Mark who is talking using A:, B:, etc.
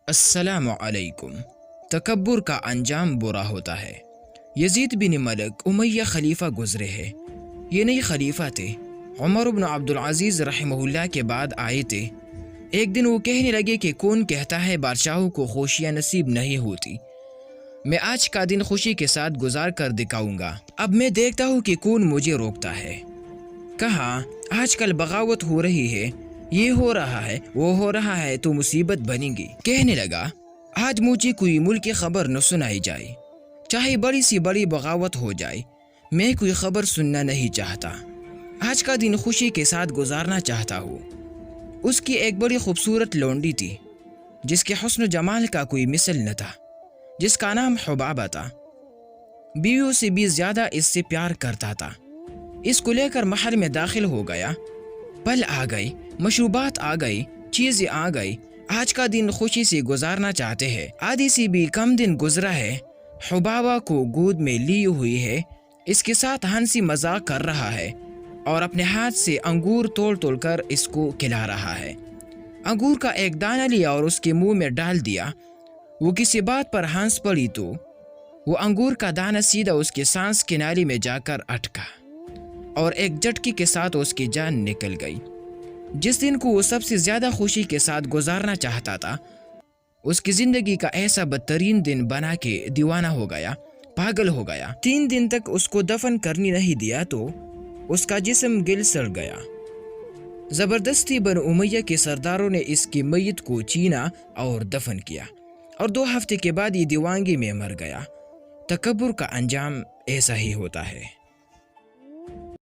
A: अस्सलामु अलैकुम। तकब्बुर का अंजाम बुरा होता है। यजीद बिन मलिक उमैया खलीफा गुजरे हैं। ये नए खलीफा थे, उमर इब्न अब्दुल अजीज रहमहुल्लाह के बाद आए थे। एक दिन वो कहने लगे कि कौन कहता है बादशाहों को खुशियाँ नसीब नहीं होती। मैं आज का दिन खुशी के साथ गुजार कर दिखाऊंगा। अब मैं देखता हूँ कि कौन मुझे रोकता है। कहा, आजकल बगावत हो रही है, ये हो रहा है, वो हो रहा है, तो मुसीबत बनेगी। कहने लगा, आज मुझे कोई मुल्क की खबर न सुनाई जाए, चाहे बड़ी सी बड़ी बगावत हो जाए, मैं कोई खबर सुनना नहीं चाहता। आज का दिन खुशी के साथ गुजारना चाहता हूँ। उसकी एक बड़ी खूबसूरत लौंडी थी, जिसके हुस्न जमाल का कोई मिसल न था, जिसका नाम हुबाबा था। बीवियों से भी ज्यादा इससे प्यार करता था। इसको लेकर महल में दाखिल हो गया। पल आ गई, मशरूबात आ गई, चीजें आ गई। आज का दिन खुशी से गुजारना चाहते हैं। आधी से भी कम दिन गुजरा है। हुबाबा को गोद में ली हुई है, इसके साथ हंसी मजाक कर रहा है और अपने हाथ से अंगूर तोड़ तोड़ कर इसको खिला रहा है। अंगूर का एक दाना लिया और उसके मुंह में डाल दिया। वो किसी बात पर हंस पड़ी तो वो अंगूर का दाना सीधा उसके सांस की नाली में जाकर अटका और एक झटके के साथ उसकी जान निकल गई। जिस दिन को वो सबसे ज्यादा खुशी के साथ गुजारना चाहता था, उसकी जिंदगी का ऐसा बदतरीन दिन बना के दीवाना हो गया, पागल हो गया। 3 दिन तक उसको दफन करने नहीं दिया तो उसका जिस्म गिल सड़ गया। जबरदस्ती बनु उमैया के सरदारों ने इसकी मैयत को छीना और दफन किया और 2 हफ्ते के बाद ये दीवानगी में मर गया। तकब्बुर का अंजाम ऐसा ही होता है।